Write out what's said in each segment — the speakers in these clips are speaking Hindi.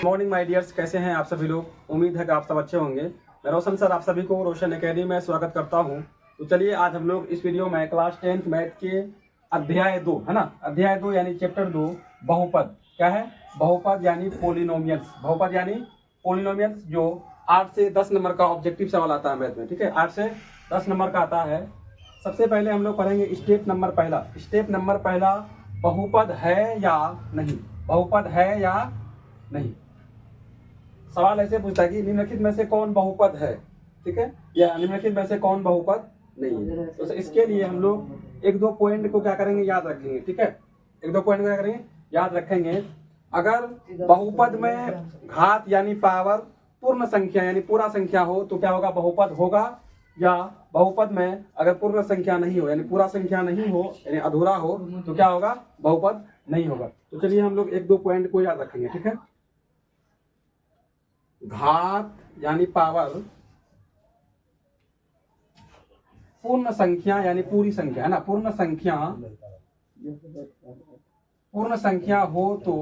मॉर्निंग माय डियर्स, कैसे हैं आप सभी लोग। उम्मीद है कि आप सब अच्छे होंगे। मैं रोशन सर आप सभी को रोशन एकेडमी में स्वागत करता हूं। तो चलिए आज हम लोग इस वीडियो में क्लास 10th मैथ के अध्याय 2 है ना, अध्याय 2 यानी चैप्टर 2 बहुपद। क्या है? बहुपद यानी पोलिनोमियल्स। बहुपद यानी पोलिनोमियल्स जो 8 से 10 नंबर का ऑब्जेक्टिव सवाल आता है मैथ में। ठीक है, 8 से 10 नंबर का आता है। सबसे पहले हम लोग पढ़ेंगे स्टेप नंबर पहला। स्टेप नंबर पहला, बहुपद है या नहीं। बहुपद है या नहीं। सवाल ऐसे पूछता है कि निम्नलिखित में से कौन बहुपद है, ठीक है, या निम्नलिखित में से कौन बहुपद नहीं है। तो इसके लिए हम लोग एक दो पॉइंट को क्या करेंगे, याद रखेंगे। ठीक है, एक दो पॉइंट को क्या करेंगे, याद रखेंगे। अगर बहुपद में घात यानी पावर पूर्ण संख्या यानी पूरा संख्या हो तो क्या होगा, बहुपद होगा। या बहुपद में अगर पूर्ण संख्या नहीं हो यानी पूरा संख्या नहीं हो यानी अधूरा हो तो क्या होगा, बहुपद नहीं होगा। तो चलिए हम लोग एक दो पॉइंट को याद रखेंगे। ठीक है, घात यानी पावर पूर्ण संख्या यानी पूरी संख्या है ना, पूर्ण संख्या हो तो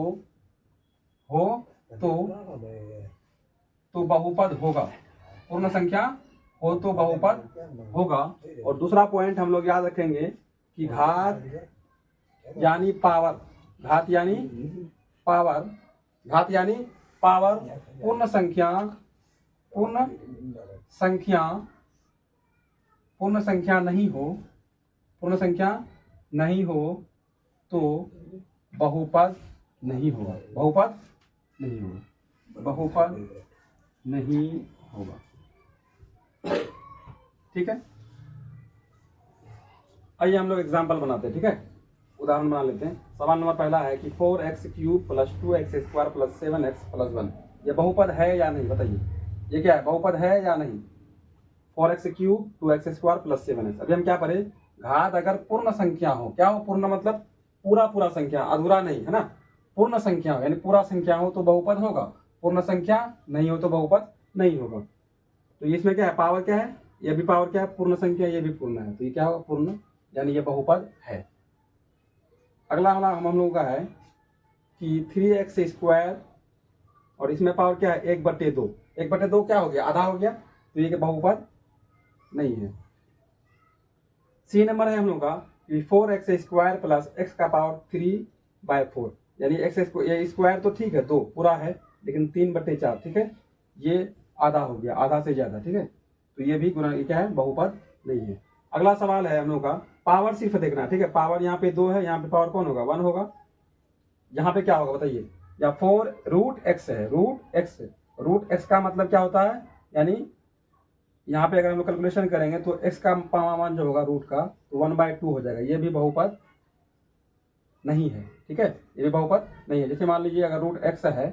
बहुपद होगा। पूर्ण संख्या हो तो बहुपद होगा। और दूसरा पॉइंट हम लोग याद रखेंगे कि घात यानी पावर, घात यानी पावर पूर्ण संख्या नहीं हो तो बहुपद नहीं होगा। बहुपद नहीं होगा। ठीक है, आइए हम लोग एग्जाम्पल बनाते हैं। ठीक है, उदाहरण बना लेते हैं। सवाल नंबर पहला है कि 4x³ + 2x² + 7x + 1 ये बहुपद है या नहीं, बताइए। ये क्या है, बहुपद है या नहीं। 4x³ 2x² + 7x। अभी हम क्या पढ़े, घात अगर पूर्ण संख्या हो, क्या हो पूर्ण मतलब पूरा संख्या, अधूरा नहीं है ना। पूर्ण संख्या हो यानी पूरा संख्या हो तो बहुपद होगा, पूर्ण संख्या नहीं हो तो बहुपद नहीं होगा। तो इसमें क्या है, पावर क्या है, ये भी पावर क्या है, पूर्ण संख्या, ये भी पूर्ण है, तो ये क्या होगा, पूर्ण, यानी ये बहुपद है। अगला हम लोगों का है कि 3x² और इसमें पावर क्या है, 1/2। 1/2 क्या हो गया, आधा हो गया, तो ये बहुपद नहीं है। सी नंबर है हम लोग का कि 4x² + x का पावर 3/4 यानी ये स्क्वायर तो ठीक है, 2 पूरा है, लेकिन 3/4, ठीक है, ये आधा हो गया, आधा से ज्यादा। ठीक है, तो ये भी गुना, ये क्या है, बहुपद नहीं है। अगला सवाल है हम लोग का, पावर सिर्फ देखना। ठीक है, पावर यहाँ पे 2 है, यहाँ पे पावर कौन होगा, 1 होगा। यहाँ पे क्या होगा बताइए, या 4√x है, √x का मतलब क्या होता है, यानी यहाँ पे अगर हम लोग कैलकुलेशन करेंगे तो x का मान जो होगा रूट का तो 1/2 हो जाएगा। ये भी बहुपद नहीं है। ठीक है, ये भी बहुपद नहीं है। जैसे मान लीजिए अगर √x है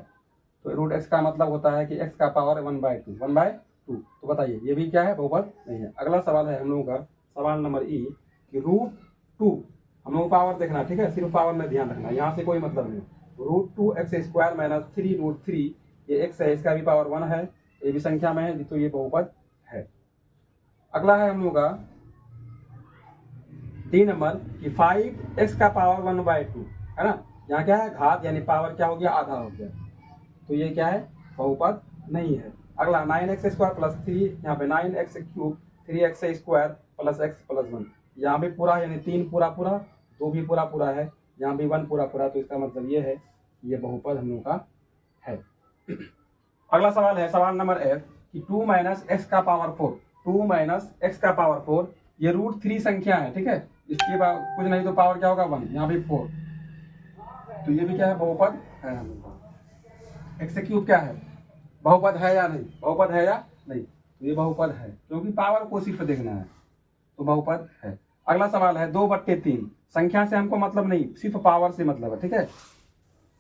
तो √x का मतलब होता है कि x का पावर 1/2, तो बताइए ये भी क्या है, बहुपद नहीं है। अगला सवाल है हम लोगों का, सवाल नंबर ई कि √2 हम लोग पावर देखना। ठीक है, सिर्फ पावर में ध्यान रखना, यहाँ से कोई मतलब नहीं। √2x² - 3√3 ये x है, इसका भी पावर 1 है, ये भी संख्या में है, तो ये बहुपद है। अगला है हम लोग का डी नंबर कि 5x का पावर 1/2 है ना। यहाँ क्या है, घात यानी पावर क्या हो गया, आधा हो गया, तो ये क्या है, बहुपद नहीं है। अगला 9x² + 3, यहाँ पे 9x³ 3x² + x + 1 यहाँ भी पूरा यानी 3 पूरा, 2 भी पूरा है, यहाँ भी 1 पूरा, तो इसका मतलब ये है ये बहुपद हम लोग का है। अगला सवाल है सवाल नंबर F कि 2 - x का पावर 4, 2 - x का पावर 4 ये √3 संख्या है। ठीक है, इसके बाद कुछ नहीं तो पावर क्या होगा, 1, यहाँ भी 4, तो ये भी क्या है, बहुपद है। x³ क्या है, बहुपद है या नहीं, बहुपद है या नहीं, तो ये बहुपद है, क्योंकि पावर को सिर्फ देखना है, तो बहुपद है। अगला सवाल है 2/3, संख्या से हमको मतलब नहीं, सिर्फ पावर से मतलब है। ठीक है,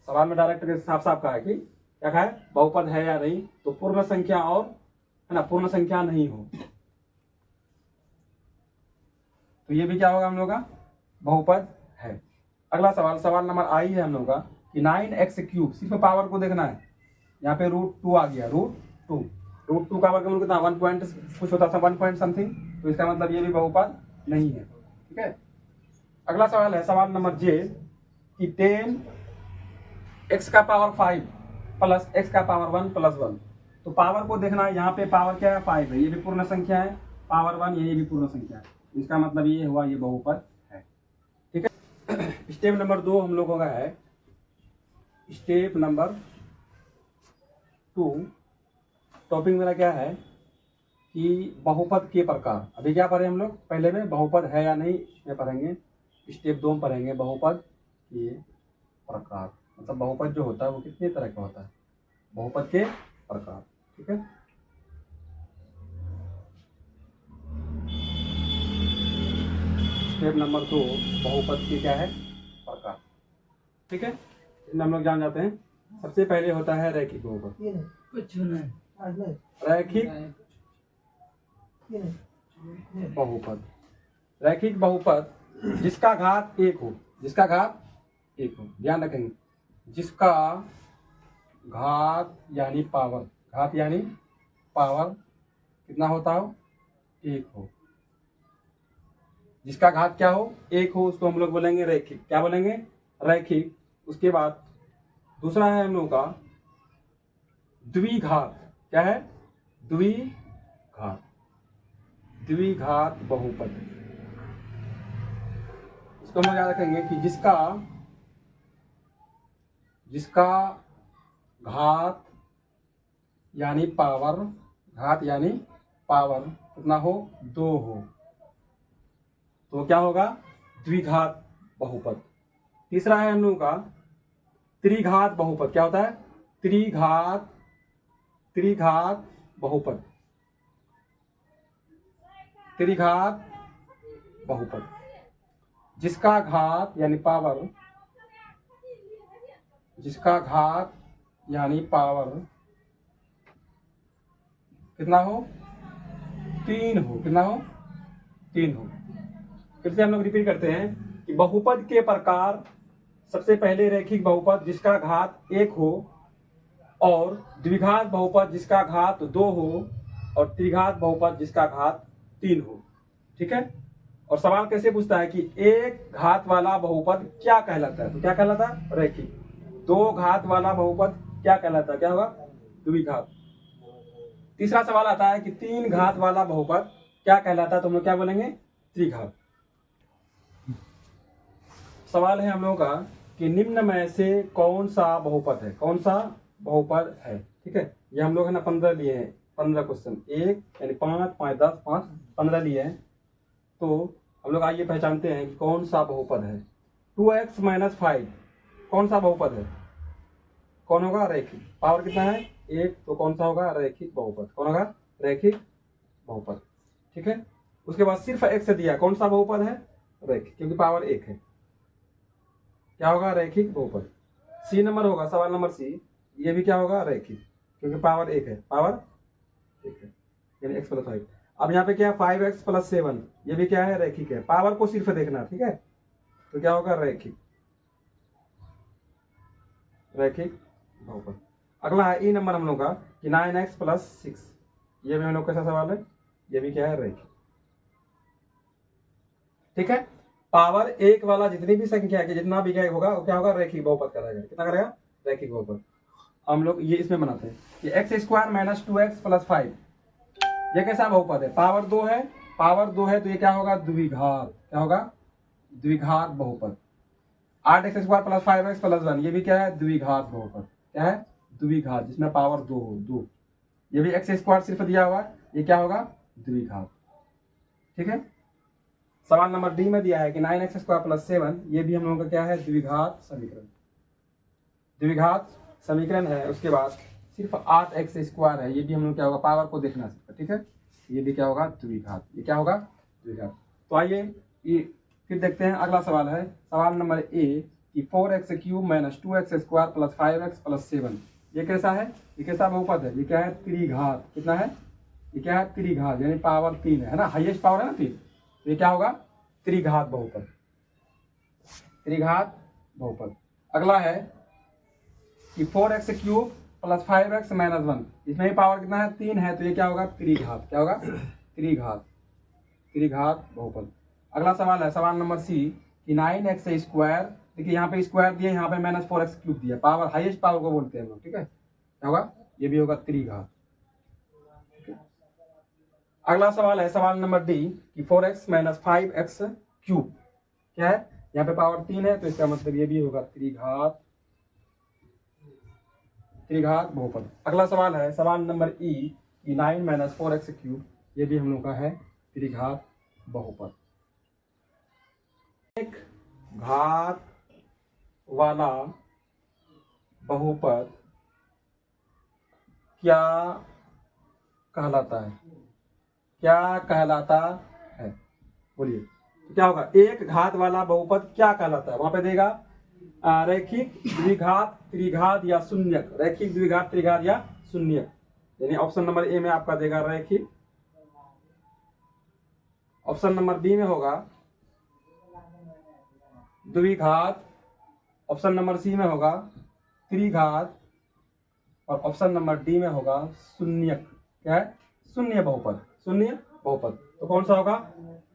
सवाल में डायरेक्ट साफ कहा है कि क्या कहा है, बहुपद है या नहीं, तो पूर्ण संख्या और है ना, पूर्ण संख्या नहीं हो तो ये भी क्या होगा हम लोग का, बहुपद है। अगला सवाल नंबर आई है हम लोग का कि 9x³ सिर्फ पावर को देखना है, यहाँ पे √2 आ गया, √2 का वर्गमूल कितना, 1 पॉइंट कुछ होता था, 1 पॉइंट समथिंग, तो इसका मतलब ये भी बहुपद नहीं है। ठीक है, अगला सवाल है सवाल नंबर जे कि 10x का पावर 5 प्लस x का पावर 1 प्लस 1। तो पावर को देखना है, यहाँ पे पावर क्या है 5 है, ये भी पूर्ण संख्या है, पावर 1 ये भी पूर्ण संख्या है, इसका मतलब ये हुआ ये बहुपद है। ठीक है। स्टेप नंबर 2 हम लोगों का है, स्टेप नंबर 2 टॉपिक मेरा क्या है कि बहुपद के प्रकार। अभी क्या पढ़े हम लोग, पहले में बहुपद है या नहीं में पढ़ेंगे, स्टेप 2 में पढ़ेंगे बहुपद के प्रकार, मतलब बहुपद जो होता है वो कितने तरह का होता है, बहुपद के प्रकार। ठीक है। स्टेप नंबर 2 बहुपद के क्या है प्रकार। ठीक है, इसमें हम लोग जान जाते हैं। सबसे पहले होता है रैखिक बहुपद। रैखिक बहुपद, रैखिक बहुपद जिसका घात 1 हो, जिसका घात 1 हो, ध्यान रखेंगे, जिसका घात यानी पावर, घात यानी पावर कितना होता हो 1 हो, जिसका घात क्या हो 1 हो, उसको हम लोग बोलेंगे रैखिक। क्या बोलेंगे, रैखिक। उसके बाद दूसरा है हम लोग का द्विघात। क्या है, द्विघात, द्विघात बहुपद। इसको हम लोग याद रखेंगे कि जिसका घात यानी पावर, घात यानी पावर कितना हो 2 हो, तो क्या होगा द्विघात बहुपद। तीसरा है हम लोगों का त्रिघात बहुपद। क्या होता है, त्रिघात, त्रिघात बहुपद, त्रिघात बहुपद जिसका घात यानी पावर, जिसका घात यानी पावर कितना हो 3 हो, कितना हो 3 हो। फिर से हम लोग रिपीट करते हैं कि बहुपद के प्रकार, सबसे पहले रैखिक बहुपद जिसका घात 1 हो, और द्विघात बहुपद जिसका घात 2 हो, और त्रिघात बहुपद जिसका घात 3 हो। ठीक है। और सवाल कैसे पूछता है कि एक घात वाला बहुपद क्या कहलाता है, तो क्या कहलाता है रैखिक। 2 घात वाला बहुपद क्या कहलाता है, क्या होगा द्विघात। तीसरा सवाल आता है कि 3 घात वाला बहुपद क्या कहलाता है, तो हम लोग क्या बोलेंगे त्रिघात। सवाल है हम लोगों का कि निम्न में से कौन सा बहुपद है, कौन सा बहुपद है। ठीक है, ये हम लोग है ना 15 लिए हैं, 15 क्वेश्चन, 1 यानी 5 5 10 5 15 लिए हैं। तो हम लोग आइए पहचानते हैं कि कौन सा बहुपद है। 2x - 5 कौन सा बहुपद है, कौन होगा रैखिक। पावर कितना है 1, तो कौन सा होगा रैखिक बहुपद, कौन होगा रैखिक बहुपद। ठीक है। उसके बाद सिर्फ x दिया, कौन सा बहुपद है रैखिक, क्योंकि पावर 1 है, क्या होगा रैखिक बहुपद। सी नंबर होगा, सवाल नंबर सी, ये भी क्या होगा रैखिक, क्योंकि पावर 1 है, पावर 1 है, यानी x + 5। अब यहाँ पे क्या है 5x + 7, ये भी क्या है रैखिक है, पावर को सिर्फ देखना। ठीक है, तो क्या होगा रैखिक, रैखिक बहुपद। अगला है ई नंबर हम लोग का कि 9x + 6, ये भी हम लोग कैसा सवाल है, ये भी क्या है रैखिक। ठीक है, पावर 1 वाला जितनी भी संख्या है, जितना भी क्या होगा वो क्या होगा रैखिक बहुपद करेगा। कितना करेगा रैखिक बहुपद। हम लोग ये इसमें बनाते हैं कि x² - 2x + 5, ये कैसा बहुपद है, पावर 2 है, पावर 2 है, तो ये क्या होगा द्विघात, क्या होगा द्विघात बहुपद। 8x² + 5x + 1, ये भी क्या है द्विघात बहुपद, क्या है द्विघात, जिसमें पावर 2 हो, 2, ये भी x² सिर्फ दिया हुआ है, ये क्या होगा द्विघात। ठीक है। सवाल नंबर डी में दिया है कि 9x² + 7, ये भी हम लोगों का क्या है द्विघात समीकरण, द्विघात समीकरण है। उसके बाद सिर्फ 8x² है, ये भी हम लोग क्या होगा पावर को देखना सिर्फ। ठीक है, ये भी क्या होगा द्विघात, ये क्या होगा द्विघात। तो आइए ये फिर देखते हैं। अगला सवाल है सवाल नंबर ए कि 4x³ - 2x² + 5x + 7, ये कैसा है, ये कैसा बहुपद है, ये क्या है त्रिघात। कितना है, ये क्या है त्रिघात, यानी पावर 3 है ना, हाईएस्ट पावर है ना 3, ये क्या होगा त्रिघात बहुपद, त्रिघात बहुपद। अगला है कि 4x³ + 5x - 1, इसमें पावर कितना है 3 है, तो ये क्या होगा त्रिघात, क्या होगा त्रिघात, त्रिघात बहुपद। अगला सवाल है सवाल नंबर सी कि 9x², देखिए यहाँ पे स्क्वायर दिया, यहाँ पे -4x³ दिया, पावर हाईएस्ट पावर को बोलते हैं हम लोग। ठीक है, क्या होगा, ये भी होगा त्रिघात। अगला सवाल है सवाल नंबर डी कि 4x माइनस 5x क्यूब क्या है, यहाँ पे पावर 3 है तो इसका मतलब ये भी होगा त्रिघात बहुपद। अगला सवाल है सवाल नंबर ई कि 9 माइनस 4x क्यूब, ये भी हम लोग का है त्रिघात बहुपद। एक घात वाला बहुपद क्या कहलाता है, क्या कहलाता है, बोलिए। तो क्या होगा, एक घात वाला बहुपद क्या कहलाता है, वहां पे देगा रैखिक द्विघात त्रिघात या शून्यक, रैखिक द्विघात त्रिघात या शून्यक। यानी ऑप्शन नंबर ए में आपका देगा रैखिक, ऑप्शन नंबर बी में होगा द्विघात, ऑप्शन नंबर सी में होगा त्रिघात और ऑप्शन नंबर डी में होगा शून्यक। क्या है, शून्य बहुपद, शून्य बहुपद। तो कौन सा होगा,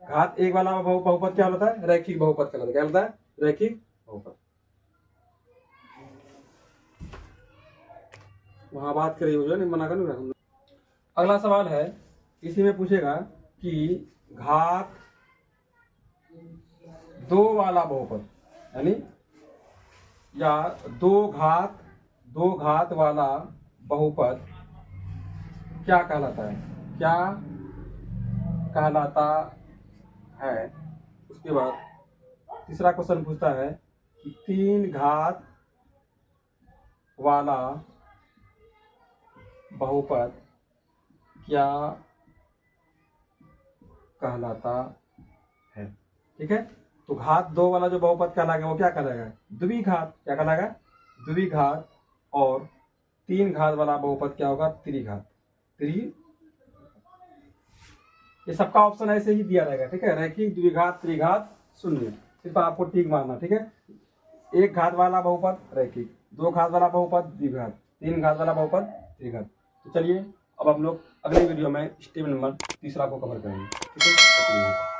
घात एक वाला बहुपद क्या होता है, रैखिक बहुपद कहलाता है। क्या होता है, रैखिक बहुपद। वहां बात करी हो नहीं, मना करूंगा। अगला सवाल है, इसी में पूछेगा कि घात 2 वाला बहुपद यानी या दो घात वाला बहुपद क्या कहलाता है, क्या कहलाता है। उसके बाद तीसरा क्वेश्चन पूछता है कि 3 घात वाला बहुपद क्या कहलाता है। ठीक है, तो घात 2 वाला जो बहुपद कहलाएगा वो क्या कहलाएगा, द्विघात। क्या कहलाएगा, द्विघात। और 3 घात वाला बहुपद क्या होगा, त्रिघात। ये सबका ऑप्शन ऐसे ही दिया रहेगा। ठीक है, रैखिक द्विघात त्रिघात शून्य, सिर्फ आपको ठीक मानना। ठीक है, एक घात वाला बहुपद रैखिक, 2 घात वाला बहुपद द्विघात, 3 घात वाला बहुपद त्रिघात। तो चलिए अब हम लोग अगले वीडियो में स्टेप नंबर तीसरा को कवर करेंगे। ठीक है।